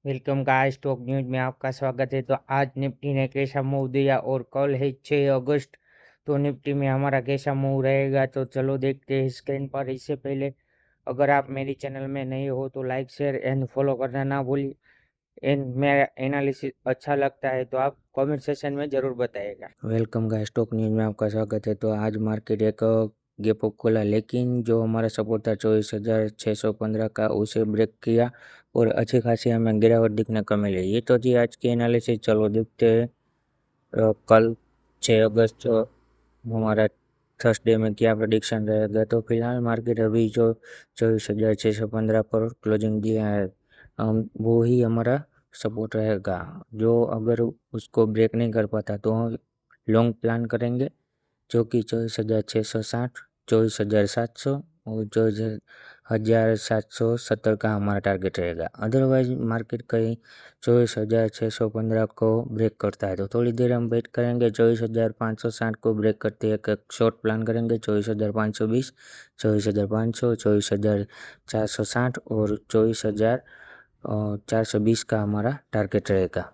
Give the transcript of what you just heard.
Welcome guys, stock news में आपका स्वागत है। तो आज निफ्टी ने कैसा मूव दिया और कल है 6 अगस्त, तो निफ्टी में हमारा कैसा मूव रहेगा, तो चलो देखते हैं स्क्रीन पर। इससे पहले अगर आप मेरी चैनल में नए हो तो लाइक शेयर एंड फॉलो करना ना भूलिए। एंड मेरा एनालिसिस अच्छा लगता है तो आप कमेंट सेक्शन में ज़रूर बताइएगा। वेलकम गाइस, स्टॉक न्यूज में आपका स्वागत है। तो आज मार्केट एक गैप अप खोला, लेकिन जो हमारा सपोर्ट था 24,615 का, उसे ब्रेक किया और अच्छी खासी हमें गिरावट दिखने को मिली। ये तो जी आज की एनालिसिस, चलो देखते हैं कल 6 अगस्त हमारा थर्सडे में क्या प्रेडिक्शन रहेगा। तो फिलहाल मार्केट अभी जो 24,615 पर क्लोजिंग दिया है, वो ही हमारा सपोर्ट रहेगा। जो अगर उसको ब्रेक नहीं कर पाता तो हम लॉन्ग प्लान करेंगे, जो कि 24,660, 24,700 और 24,770 का हमारा टारगेट रहेगा। अदरवाइज मार्केट कहीं 24,615 को ब्रेक करता है तो थोड़ी देर हम वेट करेंगे। 24,560 को ब्रेक करते एक शॉर्ट प्लान करेंगे। 24,520, 24,500, 24,460 और 24,420 का हमारा टारगेट रहेगा।